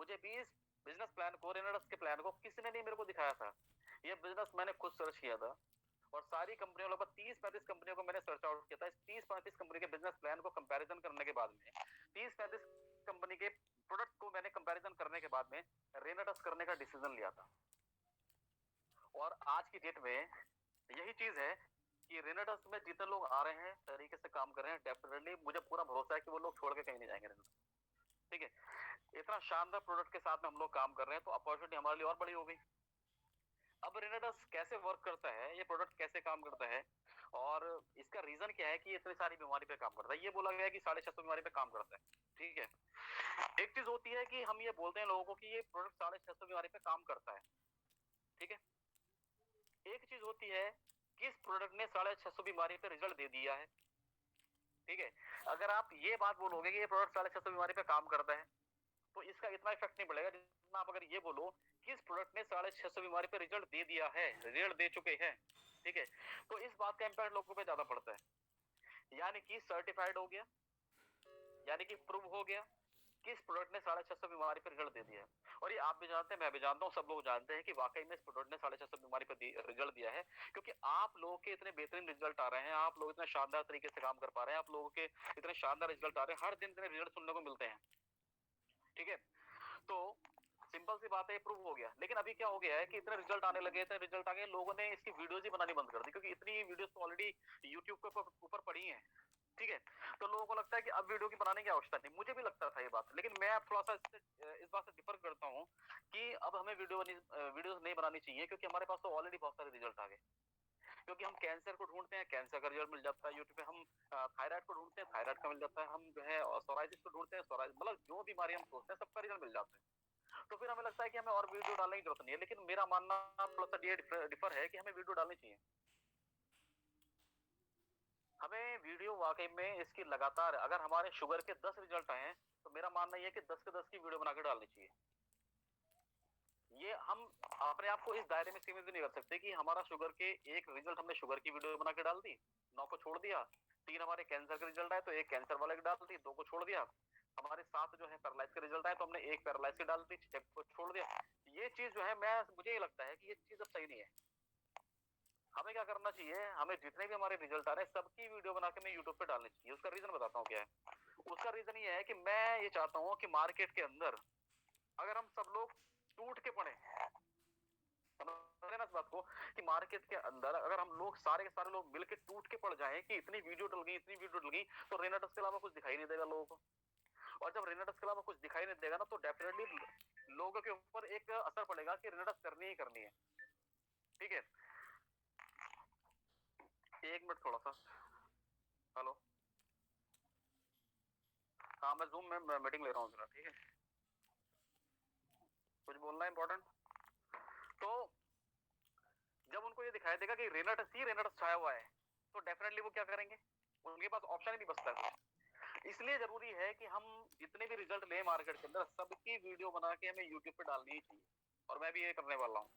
मुझे भी इस बिजनेस प्लान को, रेनेडस के प्लान को किसी ने नहीं मेरे को दिखाया था। ये बिजनेस मैंने खुद सर्च किया था और सारी कंपनियों, लगभग 30-35 कंपनियों को मैंने सर्च आउट किया था। इस 30-35 कंपनी के बिजनेस प्लान को कंपैरिजन करने के बाद में, 30-35 कंपनी के प्रोडक्ट को मैंने कंपैरिजन करने के बाद में रेनेडस करने का डिसीजन लिया था। और आज की डेट में यही चीज है कि रेनेडस में जितने लोग आ रहे हैं, तरीके से काम कर रहे हैं, डेफिनेटली मुझे पूरा भरोसा है कि वो लोग छोड़ के कहीं नहीं जाएंगे रेनेडस। ठीक है, इतना शानदार प्रोडक्ट के साथ में हम लोग काम कर रहे हैं, तो अपॉर्चुनिटी हमारे लिए और बड़ी हो गई। अब रेनेडस कैसे वर्क करता है, ये प्रोडक्ट कैसे काम करता है और इसका रीजन क्या है कि ये इतनी सारी बीमारी पे काम करता है। ये बोला गया है कि 650 बीमारी पे काम करता है। ठीक है, एक चीज होती है कि हम ये बोलते हैं लोगों को कि ये प्रोडक्ट 650 बीमारी पे काम करता है। ठीक है, एक चीज होती है कि इस प्रोडक्ट ने 650 बीमारी पे रिजल्ट दे दिया है। ठीक है, अगर आप ये बात बोलोगे कि ये प्रोडक्ट 650 बीमारी पे काम करता है, तो इसका इतना इफेक्ट नहीं पड़ेगा जितना आप अगर ये बोलो कि इस प्रोडक्ट ने 650 बीमारी पे रिजल्ट दे दिया है, रिजल्ट दे चुके हैं। ठीक है, तो इस बात का इम्पैक्ट लोगों पे ज्यादा पड़ता है, यानी कि सर्टिफाइड हो गया, यानी कि प्रूव हो गया कि इस प्रोडक्ट ने 650 बीमारी पर रिजल्ट दे दिया है। और ये आप भी जानते हैं, मैं भी जानता हूँ, सब लोग जानते हैं कि वाकई में इस प्रोडक्ट ने 650 बीमारी पर रिजल्ट दिया है, क्योंकि आप लोगों के इतने बेहतरीन रिजल्ट आ रहे हैं, आप लोग इतना शानदार तरीके से काम कर पा रहे हैं, आप लोगों के इतने शानदार रिजल्ट आ रहे हैं, हर दिन इतने रिजल्ट सुनने को मिलते हैं। ठीक है, तो सिंपल सी बात है, प्रूव हो गया। लेकिन अभी क्या हो गया है कि इतने रिजल्ट आने लगे, इतने रिजल्ट आ गए, लोगों ने इसकी वीडियोज ही बनानी बंद कर दी, क्योंकि इतनी वीडियोस तो ऑलरेडी यूट्यूब के ऊपर पड़ी हैं। ठीक है, तो लोगों को लगता है कि अब वीडियो की बनाने की आवश्यकता नहीं। मुझे भी लगता था ये बात, लेकिन मैं अब थोड़ा सा इस बात से डिफर करता हूँ कि अब हमें वीडियोस नहीं बनानी चाहिए, क्योंकि हमारे पास तो ऑलरेडी बहुत सारे रिजल्ट आ गए। क्योंकि हम कैंसर को ढूंढते हैं, कैंसर का रिजल्ट मिल जाता है यूट्यूब पे, हम थायराइड को ढूंढते हैं, थायराइड का मिल जाता है, हम जो है सोराइसिस को ढूंढते हैं, सोराइसिस, मतलब जो बीमारी हम सोचते हैं सबका रिजल्ट मिल जाता है। तो फिर हमें लगता है कि हमें और वीडियो डालने की जरूरत नहीं है। लेकिन मेरा मानना थोड़ा सा ये डिफर है कि हमें वीडियो डालनी चाहिए। हमें वीडियो वाकई में इसकी लगातार, अगर हमारे शुगर के 10 रिजल्ट आए हैं, तो मेरा मानना यह है कि 10 के 10 की वीडियो बनाकर डालनी चाहिए। ये हम अपने आप को इस दायरे में सीमित भी नहीं कर सकते कि हमारा शुगर के एक रिजल्ट, हमने शुगर की वीडियो बना के डाल दी, 9 को छोड़ दिया, 3 हमारे कैंसर के रिजल्ट आए तो एक कैंसर वाले की डाल दी, 2 को छोड़ दिया, हमारे 7 जो है पैरालाइज के रिजल्ट आए तो हमने एक पैरालाइज की डाल दी, 6 को छोड़ दिया। ये चीज जो है, मुझे ये लगता है कि ये चीज अब सही नहीं है। हमें क्या करना चाहिए, हमें जितने भी हमारे रिजल्ट आ रहे हैं सबकी वीडियो बना के मैं यूट्यूब पे डालनी चाहिए। उसका रीजन बताता हूँ क्या है। उसका रीजन ये है कि मैं ये चाहता हूँ कि मार्केट के अंदर अगर हम सब लोग टूट के पड़े, समझ रहे ना इस बात को, कि मार्केट के अंदर अगर हम लोग सारे के सारे लोग मिलकर टूट के पड़ जाएं कि इतनी वीडियो डल गई, इतनी वीडियो डल गई, तो रेनेडस के अलावा कुछ दिखाई नहीं देगा लोगों को। और जब रेनेडस के अलावा कुछ दिखाई नहीं देगा ना, तो डेफिनेटली लोगों के ऊपर एक असर पड़ेगा कि रेनेडस करनी ही करनी है। ठीक है, एक मिनट थोड़ा सा, हेलो, हाँ मैं जूम में मीटिंग ले रहा हूँ जरा। ठीक है, कुछ बोलना है इंपॉर्टेंट। तो जब उनको ये दिखाई देगा कि रेनेडस छाया हुआ है, तो डेफिनेटली वो क्या करेंगे, उनके पास ऑप्शन ही नहीं बचता है कुछ। इसलिए जरूरी है कि हम जितने भी रिजल्ट ले मार्केट के अंदर, सबकी वीडियो बना के हमें यूट्यूब पे डालनी ही चाहिए, और मैं भी ये करने वाला हूँ।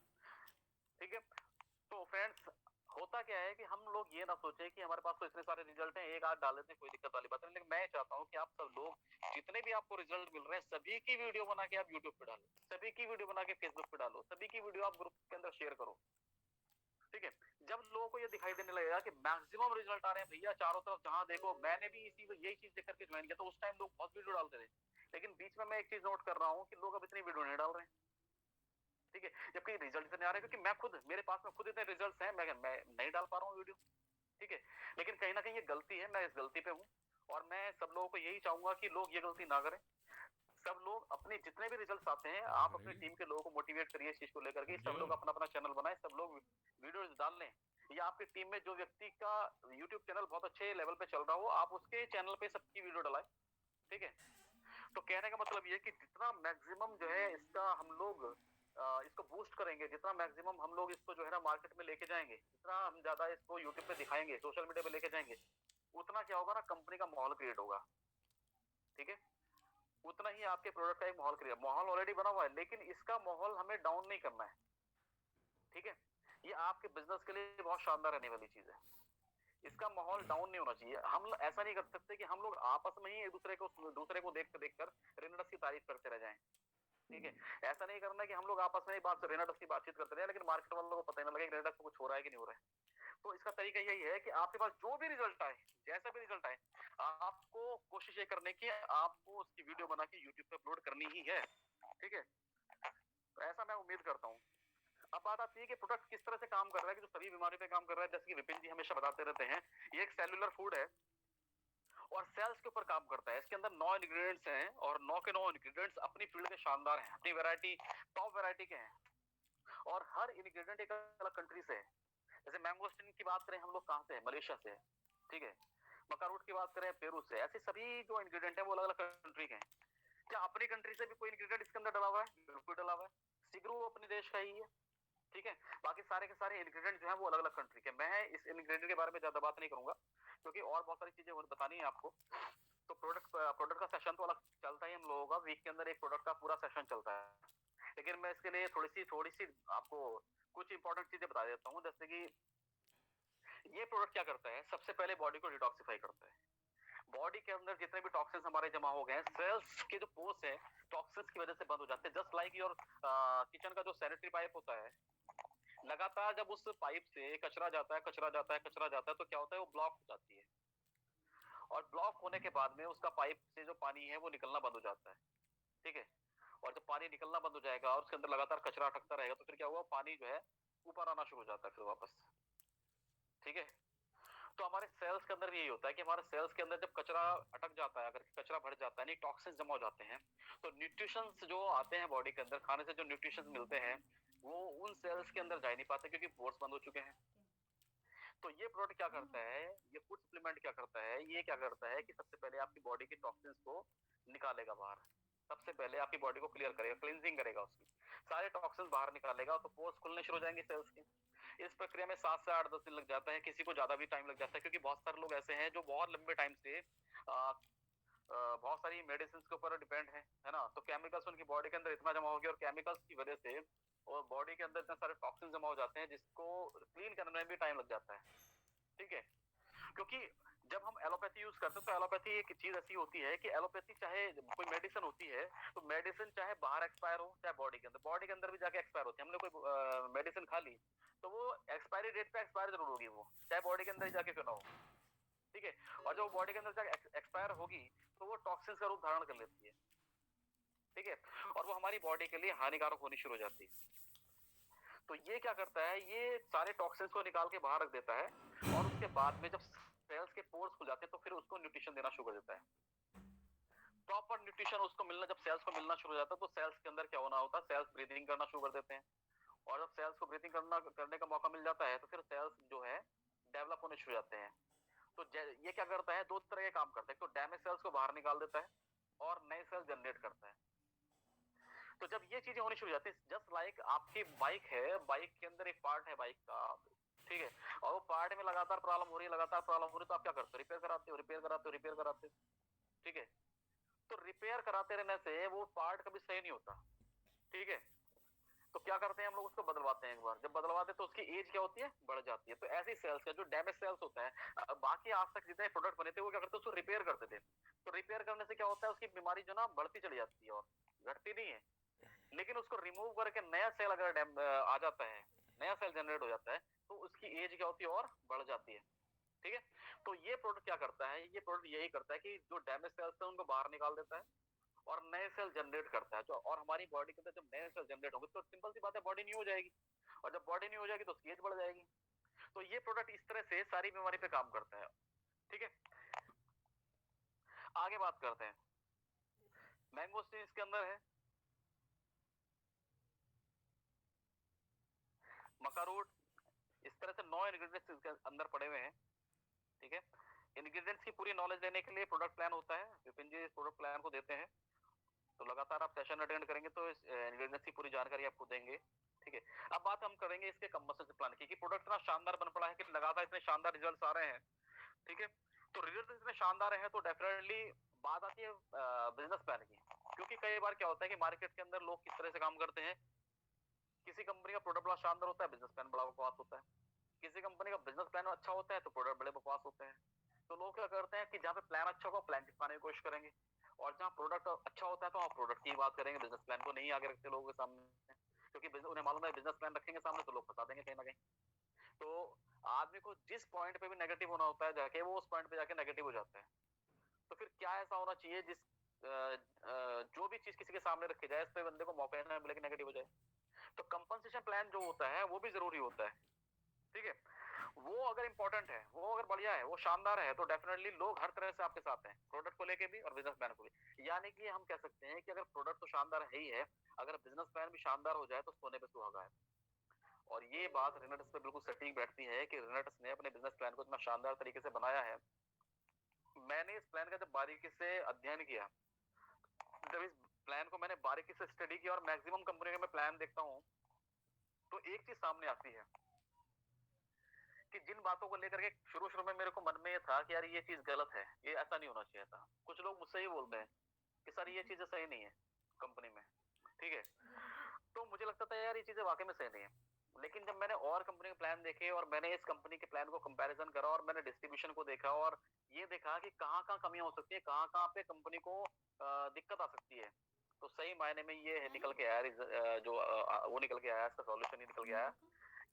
ठीक है, तो फ्रेंड्स, होता क्या है कि हम लोग ये ना सोचे कि हमारे पास तो इतने सारे रिजल्ट हैं, एक आध डाल देते हैं, कोई दिक्कत वाली बात नहीं। लेकिन मैं चाहता हूँ कि आप सब लोग जितने भी आपको रिजल्ट मिल रहे हैं, सभी की वीडियो बना के आप यूट्यूब पे डालो, सभी की वीडियो बना के फेसबुक पे डालो, सभी की वीडियो आप ग्रुप के अंदर शेयर करो। ठीक है, जब लोगों को ये दिखाई देने लगेगा कि मैक्सिमम रिजल्ट आ रहे हैं भैया चारों तरफ, जहां देखो, मैंने भी यही चीज देख करके ज्वाइन किया, तो उस टाइम लोग बहुत वीडियो डालते थे, लेकिन बीच में मैं एक चीज नोट कर रहा हूँ कि लोग अब इतनी वीडियो नहीं डाल रहे हैं। ठीक है, जबकि रिजल्ट इतने आ रहे हैं, क्योंकि मैं खुद, मेरे पास में खुद इतने रिजल्ट हैं, मैं नहीं डाल पा रहा हूँ वीडियो। ठीक है, लेकिन कहीं ना कहीं ये गलती है, मैं इस गलती पे हूँ, और मैं सब लोगों को यही चाहूंगा कि लोग ये गलती ना करें। सब लोग अपने जितने भी रिजल्ट्स आते हैं, आप अपनी टीम के लोगों को मोटिवेट करिए इस चीज को लेकर के, सब लोग अपना अपना चैनल बनाए, सब लोग वीडियोस डाल लें, या आपकी टीम में जो व्यक्ति का यूट्यूब चैनल बहुत अच्छे लेवल पे चल रहा हो, आप उसके चैनल पे सबकी वीडियो डालें। ठीक है, तो कहने का मतलब ये कि जितना मैक्सिमम जो है इसका हम लोग इसको बूस्ट करेंगे, जितना मैक्सिमम हम लोग इसको जो है ना मार्केट में लेके जाएंगे, जितना हम ज्यादा इसको यूट्यूब पे दिखाएंगे, सोशल मीडिया पे लेके जाएंगे, उतना क्या होगा ना, कंपनी का माहौल क्रिएट होगा। ठीक है, उतना ही आपके प्रोडक्ट का एक माहौल ऑलरेडी बना हुआ है, लेकिन इसका माहौल हमें डाउन नहीं करना है। ठीक है, ये आपके बिजनेस के लिए बहुत शानदार रहने वाली चीज है। इसका माहौल डाउन नहीं होना चाहिए। हम ऐसा नहीं कर सकते कि हम लोग आपस में ही एक दूसरे को देख कर रेनेडस की तारीफ करते रह जाएं। ठीक है, ऐसा नहीं करना कि हम लोग आपस में ही बात रेनाडस की बातचीत करते रहे लेकिन मार्केट वालों को पता ही ना लगे रेनाडस में कुछ हो रहा है कि नहीं हो रहा है। तो इसका तरीका यही है कि आपके पास जो भी रिजल्ट आए, जैसा भी रिजल्ट आए, आपको कोशिश ये करने की आपको उसकी वीडियो बना के यूट्यूब पे अपलोड करनी ही है। ठीक है, तो ऐसा मैं उम्मीद करता हूँ। अब बात आती है कि प्रोडक्ट किस तरह से काम कर रहा है, कि जो सभी बीमारी पे काम कर रहा है, जैसे कि विपिन जी हमेशा बताते रहते हैं, ये एक सेलुलर फूड है और सेल्स के ऊपर काम करता है। इसके अंदर 9 इंग्रेडिएंट्स हैं और 9 के 9 इंग्रेडिएंट्स अपनी फील्ड के शानदार हैं, अपनी वैरायटी टॉप वैरायटी के हैं और हर इंग्रेडिएंट एक अलग कंट्री से है। जैसे मैंगोस्टीन की बात करें हम लोग कहाँ से है, मलेशिया से है। ठीक है, मक्का रूट की बात करें पेरू से। ऐसे सभी जो इंग्रेडिएंट है वो अलग अलग कंट्री के हैं। क्या अपनी कंट्री से भी कोई इंग्रेडिएंट इसके अंदर डला हुआ है? बिल्कुल डला हुआ है। सिगरू अपने देश का ही है। ठीक है, बाकी सारे के सारे इंग्रेडिएंट जो है वो अलग अलग कंट्री के। मैं इस इंग्रेडिएंट के बारे में ज्यादा बात नहीं करूंगा क्योंकि और बहुत सारी चीजें बतानी है आपको। तो प्रोडक्ट का सेशन तो अलग चलता ही हम लोगों का, वीक के अंदर एक प्रोडक्ट का पूरा सेशन चलता है। लेकिन मैं इसके लिए थोड़ी सी आपको कुछ इंपॉर्टेंट चीजें बता देता हूँ। जैसे कि ये प्रोडक्ट क्या करता है, सबसे पहले बॉडी को डिटॉक्सिफाई करता है। बॉडी के अंदर जितने भी टॉक्सिन्स हमारे जमा हो गए हैं, सेल्स के जो पोर्स है टॉक्सिन्स की वजह से बंद हो जाते हैं। जस्ट लाइक योर किचन का जो सैनिटरी पाइप होता है, लगातार जब उस पाइप से कचरा जाता है तो क्या होता है, वो ब्लॉक हो जाती है और ब्लॉक होने के बाद में उसका पाइप से जो पानी है वो निकलना बंद हो जाता है। ठीक है, और जब पानी निकलना बंद हो जाएगा और उसके अंदर लगातार कचरा अटकता रहेगा तो फिर क्या हुआ, पानी जो है ऊपर आना शुरू हो जाता है फिर वापस। ठीक है, तो हमारे सेल्स के अंदर भी यही होता है कि हमारे सेल्स के अंदर जब कचरा अटक जाता है, अगर कचरा भर जाता है, नहीं टॉक्सिन्स जमा हो जाते हैं, तो न्यूट्रिशंस जो आते हैं बॉडी के अंदर खाने से, जो न्यूट्रिशंस मिलते हैं वो उन सेल्स के अंदर जा नहीं पाते क्योंकि पोर्स बंद हो चुके हैं। तो ये प्रोडक्ट क्या करता है, ये फूड सप्लीमेंट क्या करता है, ये क्या करता है कि सबसे पहले आपकी बॉडी के टॉक्सिन्स को निकालेगा बाहर। सबसे पहले आपकी बॉडी को क्लियर करेगा, क्लींजिंग करेगा, उसकी सारे टॉक्सिन्स बाहर निकालेगा तो पोर्स खुलने शुरू हो जाएंगे सेल्स के। इस प्रक्रिया में 7 से 8-10 दिन लग जाता है, किसी को ज्यादा भी टाइम लग जाता है क्योंकि बहुत सारे लोग ऐसे हैं जो बहुत लंबे टाइम से बहुत सारी मेडिसिन के ऊपर डिपेंड है ना। तो केमिकल्स उनकी बॉडी के अंदर इतना जमा हो गया और केमिकल्स की वजह से और बॉडी के अंदर इतने सारे टॉक्सिन जमा हो जाते हैं जिसको क्लीन करने में भी टाइम लग जाता है। ठीक है, क्योंकि जब हम एलोपैथी यूज करते हैं तो एलोपैथी एक चीज ऐसी होती है कि एलोपैथी चाहे कोई मेडिसिन होती है तो मेडिसिन चाहे बाहर एक्सपायर हो चाहे बॉडी के अंदर भी जाके एक्सपायर होती है। हमने कोई मेडिसिन खा ली तो वो एक्सपायरी डेट पे एक्सपायर जरूर होगी, वो चाहे बॉडी के अंदर ही जाके क्यों ना हो। ठीक है, और जब बॉडी के अंदर जाके एक्सपायर होगी तो वो टॉक्सिन का रूप धारण कर लेती है। ठीक है, और वो हमारी बॉडी के लिए हानिकारक होनी शुरू हो जाती है। तो ये क्या करता है, ये सारे टॉक्सिन्स को निकाल के बाहर रख देता है और उसके बाद में जब सेल्स के पोर्स खुल जाते हैं तो फिर उसको न्यूट्रिशन देना शुरू कर देता है। प्रॉपर न्यूट्रिशन उसको मिलना, जब सेल्स को मिलना शुरू हो जाता है तो सेल्स के अंदर क्या होना होता है, सेल्स ब्रीदिंग करना शुरू कर देते हैं और जब सेल्स को ब्रीदिंग करने का मौका मिल जाता है तो फिर सेल्स जो है डेवलप होने शुरू हो जाते हैं। तो ये क्या करता है, दो तरह के काम करता है, तो डैमेज सेल्स को बाहर निकाल देता है और नए सेल्स जनरेट करता है। तो जब ये चीजें होनी शुरू हो जाती है, जस्ट लाइक आपकी बाइक है, बाइक के अंदर एक पार्ट है बाइक का, ठीक है, और वो पार्ट में लगातार प्रॉब्लम हो रही है तो आप क्या करते हो, रिपेयर कराते हो। ठीक है, तो रिपेयर कराते रहने से वो पार्ट कभी सही नहीं होता। ठीक है, तो क्या करते हैं हम लोग, उसको बदलवाते हैं। एक बार जब बदलवाते हैं तो उसकी एज क्या होती है, बढ़ जाती है। तो ऐसी सेल्स का जो डैमेज सेल्स होता है, बाकी आज तक जितने प्रोडक्ट बने थे वो क्या करते हैं, उसको रिपेयर करते थे। तो रिपेयर करने से क्या होता है, उसकी बीमारी जो ना बढ़ती चली जाती है और घटती नहीं है। लेकिन उसको रिमूव करके नया सेल अगर आ जाता है, नया सेल जनरेट हो जाता है तो उसकी एज क्या होती है, और बढ़ जाती है। ठीक है, तो ये प्रोडक्ट क्या करता है, ये प्रोडक्ट यही करता है कि जो डैमेज सेल्स है उनको बाहर निकाल देता है और नए सेल जनरेट करता है। जो और हमारी बॉडी के अंदर जब नए सेल जनरेट होंगे तो सिंपल सी बात है, बॉडी न्यू हो जाएगी और जब बॉडी न्यू हो जाएगी तो उसकी एज बढ़ जाएगी। तो ये प्रोडक्ट इस तरह से सारी बीमारी पे काम करता है। ठीक है, आगे बात करते हैं। मैंगोस्टीन इसके अंदर है, मक्का रूट, इस तरह से 9 इंग्रेडिएंट्स इसके अंदर पड़े हुए हैं। ठीक है, इंग्रेडिएंट्स की पूरी नॉलेज लेने के लिए प्रोडक्ट प्लान होता है, विपिन जी इस प्रोडक्ट प्लान को देते हैं। तो लगातार आप सेशन अटेंड करेंगे तो इस इंग्रेडिएंट्स की पूरी जानकारी आपको देंगे। ठीक है, अब बात हम करेंगे इसके कम्बसन प्लान की, कि प्रोडक्ट इतना शानदार बन पड़ा है कि लगातार इतने शानदार रिजल्ट्स आ रहे हैं। ठीक है, तो रिजल्ट इतने शानदार हैं तो डेफिनेटली बात आती है बिजनेस प्लान की। क्योंकि कई बार क्या होता है कि मार्केट के अंदर लोग किस तरह से काम करते हैं, किसी कंपनी का प्रोडक्ट बड़ा शानदार होता है, बिजनेस प्लान बड़ा बकवास होता है। किसी कंपनी का बिजनेस प्लान अच्छा होता है तो प्रोडक्ट बड़े बकवास होते हैं। तो लोग क्या करते हैं कि जहाँ पे प्लान अच्छा होगा प्लान चिपकाने की कोशिश करेंगे और जहाँ प्रोडक्ट अच्छा होता है तो आप प्रोडक्ट की बात करेंगे, बिजनेस प्लान को नहीं आगे रखते लोगों के सामने, क्योंकि उन्हें मालूम है बिजनेस प्लान रखेंगे सामने तो लोग फंसा देंगे कहीं ना कहीं। तो आदमी को जिस पॉइंट पे भी नेगेटिव होना होता है जाके, वो उस पॉइंट पे जाके नेगेटिव हो जाता है। तो फिर क्या ऐसा होना चाहिए जिस जो भी चीज किसी के सामने रखी जाए इस पे बंदे को मौका ना मिले कि नेगेटिव हो जाए। तो कंपनसेशन प्लान जो होता है वो भी जरूरी होता है, ठीक है। वो अगर इंपॉर्टेंट है, वो अगर बढ़िया है, वो शानदार है, तो डेफिनेटली लोग हर तरह से आपके साथ हैं, प्रोडक्ट को लेके भी और बिजनेस प्लान को भी। यानी कि हम कह सकते हैं कि अगर प्रोडक्ट तो शानदार है ही है, अगर बिजनेस प्लान भी शानदार हो जाए तो सोने पे सुहागा है। और ये बात रेनेटस पे बिल्कुल सटीक बैठती है कि रेनेटस ने अपने बिजनेस प्लान को इतना शानदार तरीके से बनाया है। मैंने इस प्लान का जब बारीकी से अध्ययन किया, जब इस प्लान को मैंने बारीकी से स्टडी किया और मैक्सिमम कंपनी का मैं प्लान देखता हूँ, तो एक चीज सामने आती है कि जिन बातों को लेकर के शुरू में मेरे को मन में ये था कि यार ये चीज गलत है, ये ऐसा नहीं होना चाहिए था। कुछ लोग मुझसे ही बोलते हैं कि सर ये चीजें सही नहीं है कंपनी में, ठीक है। तो मुझे लगता था यार ये चीजें वाकई में सही नहीं है। लेकिन जब मैंने और कंपनी के प्लान देखे और मैंने इस कंपनी के प्लान को कंपैरिजन करा और मैंने डिस्ट्रीब्यूशन को देखा और ये देखा कि कहाँ कहाँ कमियां हो सकती है, कहाँ कहाँ पे कंपनी को दिक्कत आ सकती है, तो सही मायने में ये निकल के आया वो निकल के आया, इसका सॉल्यूशन ही निकल के आया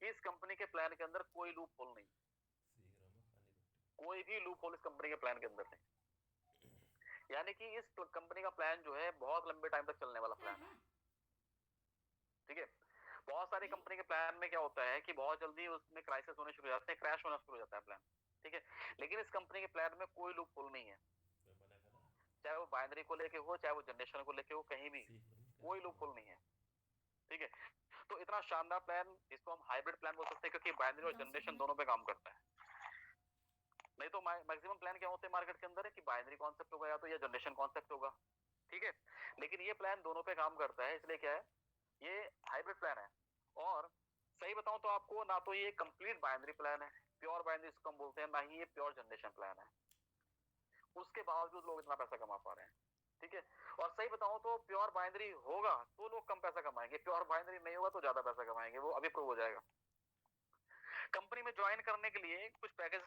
कि इस कंपनी के प्लान के अंदर कोई लूप होल नहीं, कोई भी लूप होल इस कंपनी के प्लान के अंदर नहीं। यानी कि इस कंपनी का प्लान जो है बहुत लंबे टाइम तक चलने वाला प्लान है, ठीक है। बहुत सारी कंपनी के प्लान में क्या होता है कि बहुत जल्दी उसमें क्राइसिस होने शुरू हो जाते हैं, क्रैश होना शुरू हो जाता है प्लान, ठीक है। लेकिन इस कंपनी के प्लान में कोई लूप होल नहीं है, चाहे वो बाइनरी को लेके हो, चाहे वो जनरेशन को लेके हो, कहीं भी कोई लूप होल नहीं है, ठीक है। तो इतना शानदार प्लान, इसको हम हाइब्रिड प्लान बोल सकते हैं, क्योंकि बाइनरी और जनरेशन दोनों पे काम करता है। नहीं तो मैक्सिमम प्लान क्या होते हैं मार्केट के अंदर है कि बाइनरी कॉन्सेप्ट होगा या तो या जनरेशन कॉन्सेप्ट होगा, ठीक है। लेकिन ये प्लान दोनों पे काम करता है, इसलिए क्या है, ये हाइब्रिड प्लान है। और सही बताऊं तो आपको, ना तो ये कंप्लीट बाइनरी प्लान है, प्योर बाइनरी इसको हम बोलते हैं, ना ही ये प्योर जनरेशन प्लान है। उसके बावजूद लोग इतना पैसा कमा पा रहे हैं, ठीक है। और सही बताऊं तो प्योर बाइनरी होगा तो लोग कम पैसा कमाएंगे, प्योर बाइनरी नहीं होगा तो ज्यादा पैसा कमाएंगे, वो अभी प्रूव हो जाएगा। कंपनी में ज्वाइन करने के लिए कुछ पैकेज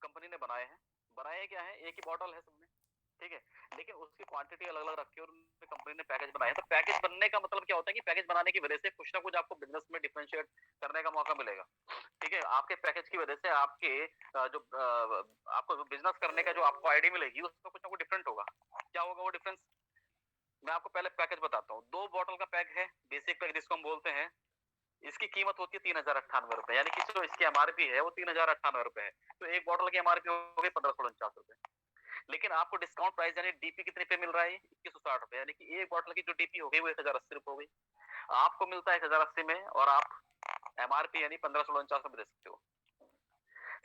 कंपनी ने बनाए हैं। बनाए क्या है, एक ही बॉटल है सबने, ठीक है। लेकिन उसकी क्वांटिटी अलग अलग रखी है और कंपनी ने पैकेज बनाए। तो पैकेज बनने का मतलब क्या होता है कि पैकेज बनाने की वजह से कुछ ना कुछ आपको बिजनेस में डिफरेंशिएट करने का मौका मिलेगा, ठीक है। आपके पैकेज की वजह से आपके आपको बिजनेस करने का जो आपको आईडी मिलेगी उसमें कुछ ना कुछ डिफरेंट होगा। क्या होगा वो डिफरेंस, मैं आपको पहले पैकेज बताता हूँ। 2 बॉटल का पैक है, बेसिक पैक जिसको हम बोलते हैं। इसकी कीमत होती है 3098 रुपए, यानी कि जो इसकी एमआरपी है वो 3098 रुपए है। तो एक बॉटल की एमआरपी हो गई 1549 रुपए। लेकिन आपको डिस्काउंट प्राइस यानी डीपी कितने पे मिल रहा है, 2160 रुपए, यानी कि एक बॉटल की जो डीपी हो गई वो 1080 रुपए हो गई। आपको मिलता है 1080 में और आप एमआरपी यानी 1549 में दे सकते हो।